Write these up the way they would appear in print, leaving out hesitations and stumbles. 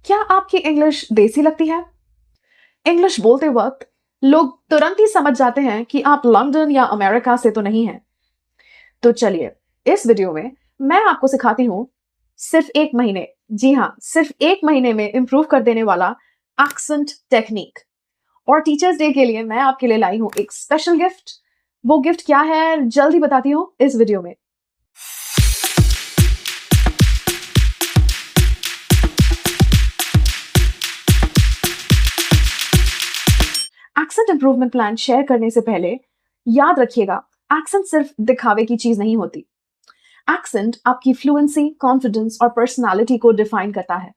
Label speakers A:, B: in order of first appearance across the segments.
A: क्या आपकी इंग्लिश देसी लगती है? इंग्लिश बोलते वक्त लोग तुरंत ही समझ जाते हैं कि आप लंदन या अमेरिका से तो नहीं हैं। तो चलिए, इस वीडियो में मैं आपको सिखाती हूँ सिर्फ 1 महीने, जी हाँ, सिर्फ 1 महीने में इंप्रूव कर देने वाला एक्सेंट टेक्निक। और टीचर्स डे के लिए मैं आपके लिए लाई हूँ एक स्पेशल गिफ्ट। वो गिफ्ट क्या है, जल्दी बताती हूँ इस वीडियो में। एक्सेंट इंप्रूवमेंट प्लान शेयर करने से पहले याद रखिएगा, एक्सेंट सिर्फ दिखावे की चीज नहीं होती। एक्सेंट आपकी फ्लुएंसी, कॉन्फिडेंस और पर्सनालिटी को डिफाइन करता है।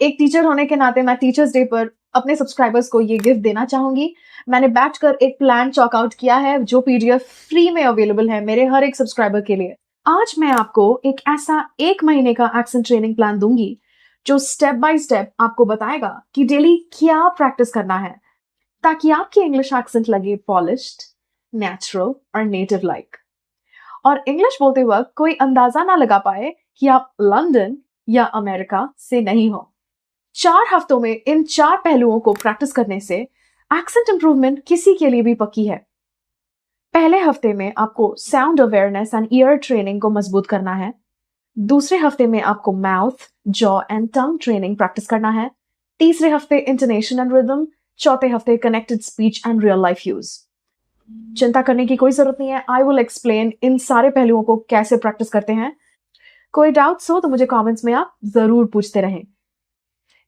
A: एक टीचर होने के नाते मैं टीचर्स डे पर अपने सब्सक्राइबर्स को ये गिफ्ट देना चाहूंगी। मैंने बैठकर एक प्लान चॉक आउट किया है जो पीडीएफ फ्री में अवेलेबल है मेरे हर एक सब्सक्राइबर के लिए। आज मैं आपको एक ऐसा 1 महीने का एक्सेंट ट्रेनिंग प्लान दूंगी जो स्टेप बाय स्टेप आपको बताएगा कि डेली क्या प्रैक्टिस करना है ताकि आपकी इंग्लिश एक्सेंट लगे पॉलिश्ड, नेचुरल और नेटिव लाइक। और इंग्लिश बोलते वक्त कोई अंदाजा ना लगा पाए कि आप लंदन या अमेरिका से नहीं हो। 4 हफ्तों में इन 4 पहलुओं को प्रैक्टिस करने से एक्सेंट इंप्रूवमेंट किसी के लिए भी पक्की है। पहले हफ्ते में आपको sound awareness and ear training को मजबूत करना है। दूसरे हफ्ते में आपको mouth, jaw and tongue training practice करना है। तीसरे हफ्ते इंटोनेशन एंड रिदम। चौथे हफ्ते connected speech and real life use. चिंता करने की कोई जरूरत नहीं है, आई विल एक्सप्लेन इन सारे पहलुओं को कैसे प्रैक्टिस करते हैं। कोई डाउट्स हो तो मुझे कमेंट्स में आप जरूर पूछते रहें।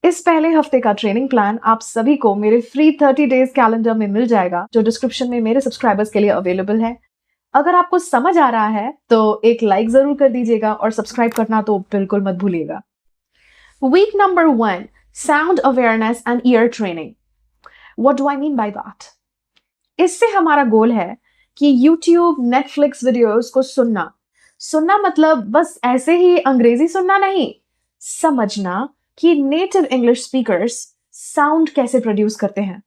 A: इस पहले हफ्ते का ट्रेनिंग प्लान आप सभी को मेरे फ्री 30 डेज कैलेंडर में मिल जाएगा जो डिस्क्रिप्शन में मेरे सब्सक्राइबर्स के लिए अवेलेबल है। अगर आपको समझ आ रहा है तो एक लाइक जरूर कर दीजिएगा और सब्सक्राइब करना तो बिल्कुल मत भूलिएगा। Week number 1, sound awareness and ear training. What do I mean by that? इससे हमारा गोल है कि YouTube, Netflix वीडियोस को सुनना मतलब बस ऐसे ही अंग्रेजी सुनना नहीं, समझना कि नेटिव इंग्लिश स्पीकर्स साउंड कैसे प्रोड्यूस करते हैं,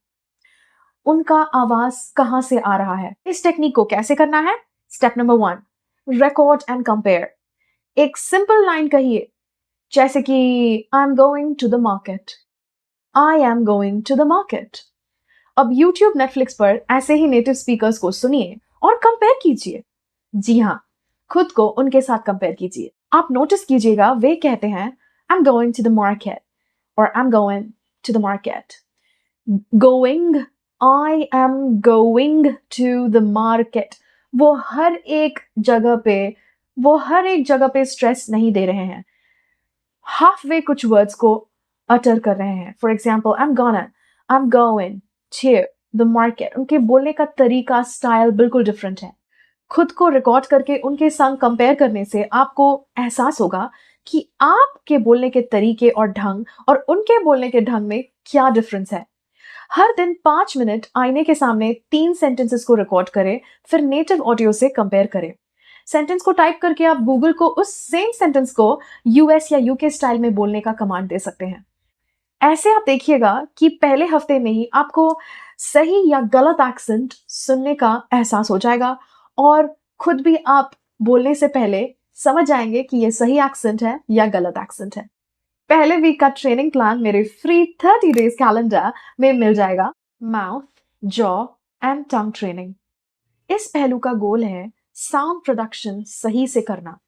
A: उनका आवाज कहां से आ रहा है। इस टेक्निक को कैसे करना है? Step number 1, record and compare. एक सिंपल लाइन कहिए, जैसे कि I am going to the market, I am going to the market. अब YouTube, Netflix पर ऐसे ही नेटिव स्पीकर्स को सुनिए और कंपेयर कीजिए। जी हाँ, खुद को उनके साथ कंपेयर कीजिए। आप नोटिस कीजिएगा वे कहते हैं I am going to the market और I am going to the market. Going, I am going to the market, वो हर एक जगह पे स्ट्रेस नहीं दे रहे हैं, हाफ वे कुछ वर्ड्स को अटर कर रहे हैं। For example, I am going to the market। उनके बोलने का तरीका, स्टाइल बिल्कुल डिफरेंट है। खुद को रिकॉर्ड करके उनके संग कंपेयर करने से आपको एहसास होगा कि आपके बोलने के तरीके और ढंग और उनके बोलने के ढंग में क्या डिफरेंस है। हर दिन 5 मिनट आईने के सामने 3 सेंटेंसेस को रिकॉर्ड करें, फिर नेटिव ऑडियो से कंपेयर करें। सेंटेंस को टाइप करके आप गूगल को उस सेम सेंटेंस को यूएस या यूके स्टाइल में बोलने का कमांड दे सकते हैं। ऐसे आप देखिएगा कि पहले हफ्ते में ही आपको सही या गलत एक्सेंट सुनने का एहसास हो जाएगा और खुद भी आप बोलने से पहले समझ जाएंगे कि ये सही एक्सेंट है या गलत एक्सेंट है। पहले वीक का ट्रेनिंग प्लान मेरे फ्री 30 डेज कैलेंडर में मिल जाएगा। Mouth, jaw and tongue training. इस पहलू का गोल है साउंड प्रोडक्शन सही से करना।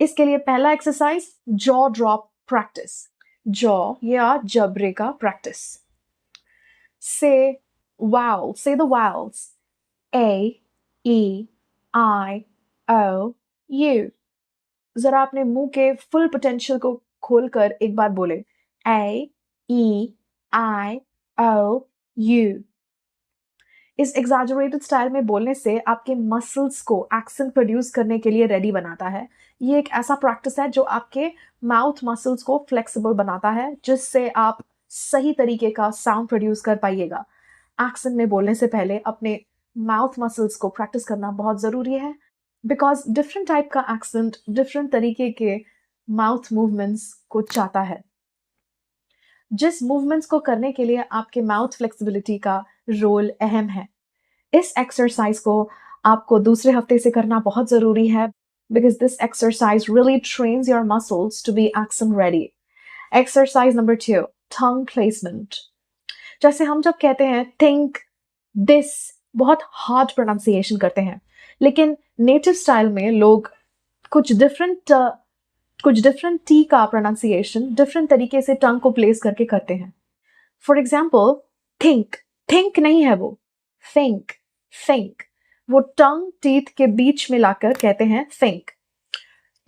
A: इसके लिए पहला exercise, jaw drop practice. Jaw या जबड़े का practice. Say vowel, say the vowels. A, E, I, O, U। जरा अपने मुंह के फुल पोटेंशियल को खोलकर एक बार बोले, A, E, I, O, U। इस एग्जैजरेटेड स्टाइल में बोलने से आपके मसल्स को एक्सेंट प्रोड्यूस करने के लिए रेडी बनाता है। ये एक ऐसा प्रैक्टिस है जो आपके माउथ मसल्स को फ्लेक्सिबल बनाता है, जिससे आप सही तरीके का साउंड प्रोड्यूस कर पाइएगा। एक्सेंट में बोलने से पहले अपने माउथ मसल्स को प्रैक्टिस करना बहुत ज़रूरी है, बिकॉज डिफरेंट टाइप का एक्सेंट डिफरेंट तरीके के माउथ मूवमेंट्स को चाहता है। जिस मूवमेंट्स को करने के लिए आपके माउथ फ्लेक्सिबिलिटी का रोल अहम है। इस एक्सरसाइज को आपको दूसरे हफ्ते से करना बहुत ज़रूरी है, because this exercise really trains your muscles to be accent ready. Exercise number 2, tongue placement. जैसे हम जब कहते हैं थिंक दिस, बहुत हार्ड प्रोनाउंसिएशन करते हैं, लेकिन नेटिव स्टाइल में लोग कुछ डिफरेंट टी का प्रोनाउंसिएशन डिफरेंट तरीके से टंग को प्लेस करके करते हैं। फॉर एग्जाम्पल, थिंक, थिंक नहीं है वो, थिंक, थिंक, वो टंग टीथ के बीच में लाकर कहते हैं थिंक।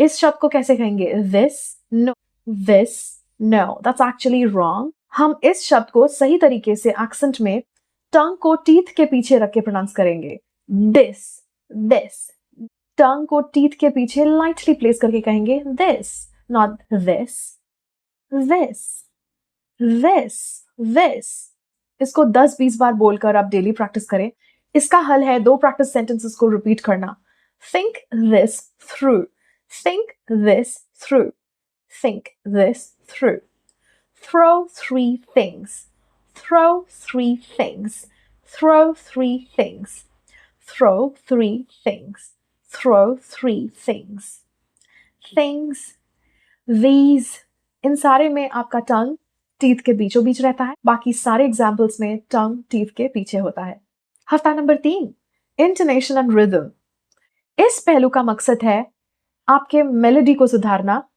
A: इस शब्द को कैसे कहेंगे? This, no, this, no, that's actually wrong. हम इस शब्द को सही तरीके से एक्सेंट में टंग को टीथ के पीछे रख के प्रोनाउंस करेंगे। दिस, दिस, टंग को टीथ के पीछे लाइटली प्लेस करके कहेंगे this, not this, this, this, this. इसको 10-20 बार बोलकर आप डेली प्रैक्टिस करें। इसका हल है 2 प्रैक्टिस सेंटेंसेस को रिपीट करना। Think this through, think this through, think this through. Throw 3 things, throw 3 things, throw 3 things, throw 3 things, throw 3 things, things, these। इन सारे में आपका टंग टीथ के बीचों बीच रहता है, बाकी सारे एग्जाम्पल्स में टंग टीथ के पीछे होता है। हफ्ता नंबर 3, इंटोनेशन एंड रिदम। इस पहलू का मकसद है आपके मेलोडी को सुधारना,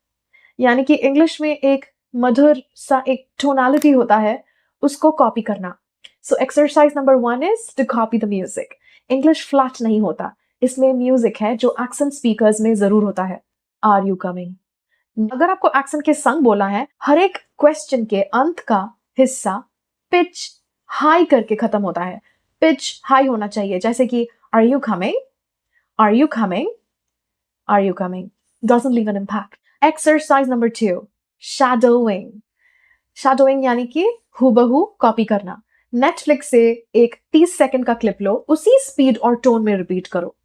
A: यानी कि इंग्लिश में एक मधुर सा एक टोनालिटी होता है, उसको कॉपी करना। So exercise number 1 is to copy the music. English flat नहीं होता, इसमें म्यूजिक है जो एक्सेंट स्पीकर्स में जरूर होता है। Are you coming? अगर आपको एक्सेंट के संग बोलना है, हर एक क्वेश्चन के अंत का हिस्सा पिच हाई करके खत्म होता है। पिच हाई होना चाहिए, जैसे कि are you coming, are you coming, are you coming. Doesn't leave an impact. Exercise number 2, shadowing. Shadowing यानी कि हूबहू कॉपी करना। नेटफ्लिक्स से एक 30 सेकंड का क्लिप लो, उसी स्पीड और टोन में रिपीट करो,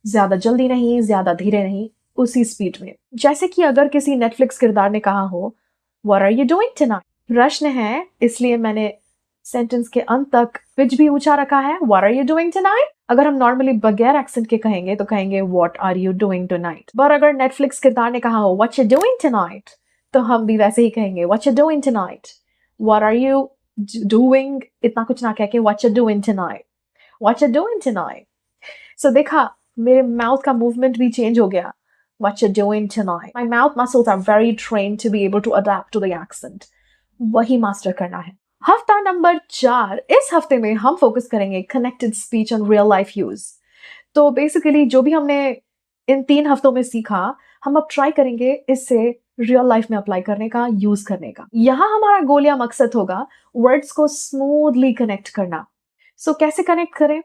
A: ज्यादा जल्दी नहीं, ज्यादा धीरे नहीं, उसी स्पीड में। जैसे कि अगर किसी नेटफ्लिक्स किरदार ने कहा हो what are you doing tonight, प्रश्न है इसलिए मैंने सेंटेंस के अंत तक पिच भी ऊंचा रखा है, what are you doing tonight. अगर हम नॉर्मली बगैर एक्सेंट के कहेंगे तो कहेंगे what are you doing tonight, पर अगर नेटफ्लिक्स किरदार ने कहा हो व्हाट यू डूइंग टुनाइट, तो हम भी वैसे ही कहेंगे what you doing tonight, what are you doing, इतना कुछ ना कह के what you doing tonight, what you doing tonight. So देखा, मेरे माउथ का मूवमेंट भी चेंज हो गया। What you're doing tonight. My mouth muscles are very trained to be able to adapt to the accent. वही मास्टर करना है। हफ्ता नंबर 4, इस हफ्ते में हम फोकस करेंगे connected speech and real life use. तो बेसिकली जो भी हमने इन 3 हफ्तों में सीखा, हम अब ट्राई करेंगे इससे रियल लाइफ में अप्लाई करने का, यूज करने का। यहाँ हमारा गोल या मकसद होगा वर्ड्स को स्मूथली कनेक्ट करना। सो कैसे कनेक्ट करें?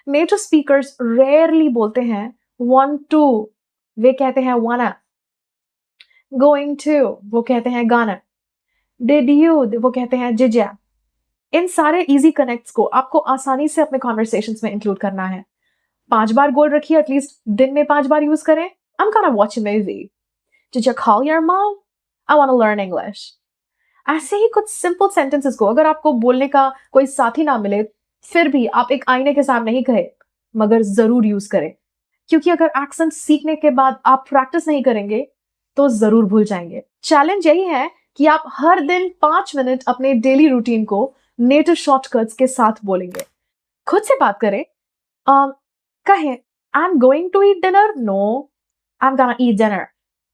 A: नेटिव स्पीकर्स रेयरली बोलते हैं 1 2, वे कहते हैं wanna, going to वो कहते हैं गाना, did you वो कहते हैं जिजा। इन सारे इजी कनेक्ट्स को आपको आसानी से अपने कॉन्वर्सेशंस में इंक्लूड करना है। 5 बार गोल रखिए, एटलीस्ट दिन में 5 बार यूज करें। I'm gonna watch a movie. Did you call your mom? I want to learn English. ऐसे ही कुछ सिंपल सेंटेंसेस को अगर आपको बोलने का कोई साथी ना मिले, फिर भी आप एक आईने के सामने ही कहे, मगर जरूर यूज करें, क्योंकि अगर एक्सेंट सीखने के बाद आप प्रैक्टिस नहीं करेंगे तो जरूर भूल जाएंगे। चैलेंज यही है कि आप हर दिन 5 मिनट अपने डेली रूटीन को नेटिव शॉर्टकट्स के साथ बोलेंगे। खुद से बात करें, कहें I am going to eat dinner, no I am gonna eat dinner,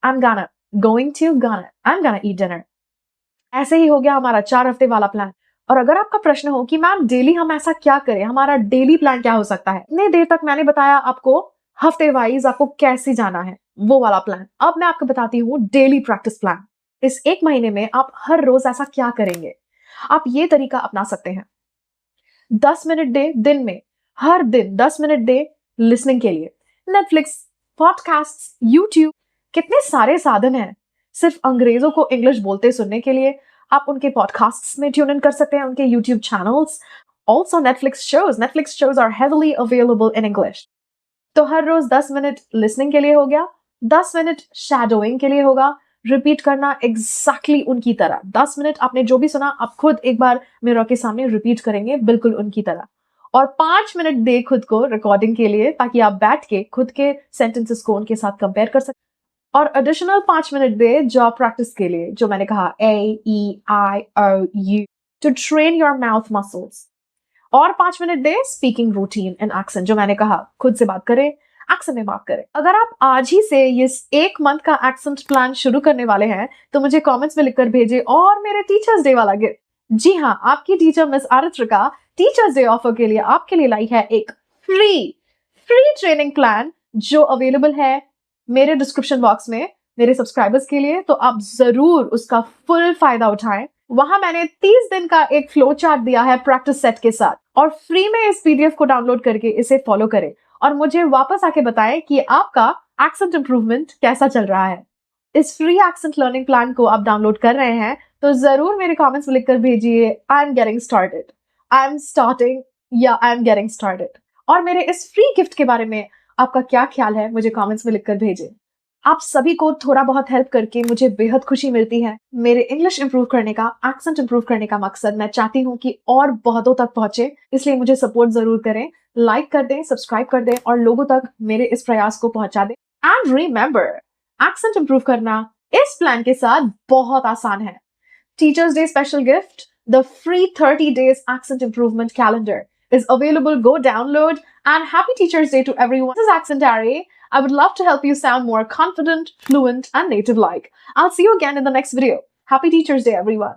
A: I am gonna, going to gonna, I am gonna eat dinner. ऐसे ही हो गया हमारा 4 हफ्ते वाला प्लान। और अगर आपका प्रश्न हो कि मैम डेली हम ऐसा क्या करें, हमारा डेली प्लान क्या हो सकता है, इतने देर तक मैंने बताया आपको हफ्ते वाइज आपको कैसे जाना है, वो वाला प्लान। अब मैं आपको बताती हूँ डेली प्रैक्टिस प्लान। इस 1 महीने में आप हर रोज ऐसा क्या करेंगे? आप ये तरीका अपना सकते हैं। 10 मिनट दे दिन में, हर दिन 10 मिनट दे लिसनिंग के लिए। नेटफ्लिक्स, पॉडकास्ट, यूट्यूब, कितने सारे साधन हैं सिर्फ अंग्रेजों को इंग्लिश बोलते सुनने के लिए। आप उनके पॉडकास्ट्स में ट्यून इन कर सकते हैं, उनके YouTube channels. Also Netflix shows are heavily available in English. तो हर रोज 10 मिनट लिसनिंग के लिए हो गया, 10 मिनट शैडोइंग के लिए होगा। रिपीट करना एग्जैक्टली उनकी तरह। 10 मिनट आपने जो भी सुना, आप खुद एक बार मिरर के सामने रिपीट करेंगे बिल्कुल उनकी तरह। और 5 मिनट दे खुद को रिकॉर्डिंग के लिए, ताकि आप बैठ के खुद के सेंटेंसेस को उनके साथ कंपेयर कर सकें। और एडिशनल 5 मिनट दे जॉब प्रैक्टिस के लिए, जो मैंने कहा AEIOU, to train your mouth muscles. और 5 मिनट दे स्पीकिंग रूटीन इन एक्सेंट, जो मैंने कहा खुद से बात करें, एक्सेंट में बात करें। अगर आप आज ही से ये 1 मंथ का एक्सेंट प्लान शुरू करने वाले हैं तो मुझे कमेंट्स में लिखकर भेजें और मेरे टीचर्स डे वाला गिफ्ट। जी हाँ, आपकी teacher miss Aritrika teachers day offer के लिए आपके लिए लाई है एक फ्री ट्रेनिंग प्लान जो अवेलेबल है मेरे डिस्क्रिप्शन बॉक्स में मेरे सब्सक्राइबर्स के लिए, तो आप जरूर उसका फुल फायदा उठाएं। वहां मैंने 30 दिन का एक फ्लो चार्ट दिया है प्रैक्टिस सेट के साथ, और फ्री में इस पीडीएफ को डाउनलोड करके इसे फॉलो करें और मुझे वापस आके बताएं कि आपका एक्सेंट इंप्रूवमेंट कैसा चल रहा है। इस फ्री एक्सेंट लर्निंग प्लान को आप डाउनलोड कर रहे हैं तो जरूर मेरे कमेंट्स में लिखकर भेजिए I am getting started, I am starting या आई एम गेटिंग स्टार्टेड। और मेरे इस फ्री गिफ्ट के बारे में आपका क्या ख्याल है मुझे कमेंट्स में लिखकर भेजें। आप सभी को थोड़ा बहुत हेल्प करके मुझे बेहद खुशी मिलती है। मेरे इंग्लिश इंप्रूव करने का, एक्सेंट इंप्रूव करने का मकसद मैं चाहती हूँ कि और बहुतों तक पहुंचे, इसलिए मुझे सपोर्ट जरूर करें, लाइक कर दें, सब्सक्राइब कर दें और लोगों तक मेरे इस प्रयास को पहुंचा दें। एंड रिमेंबर, एक्सेंट इंप्रूव करना इस प्लान के साथ बहुत आसान है। Teachers Day special gift, the free 30 days accent improvement calendar is available. Go download, and happy Teachers Day to everyone. This is Accentary. I would love to help you sound more confident, fluent, and native like. I'll see you again in the next video. Happy Teachers Day, everyone.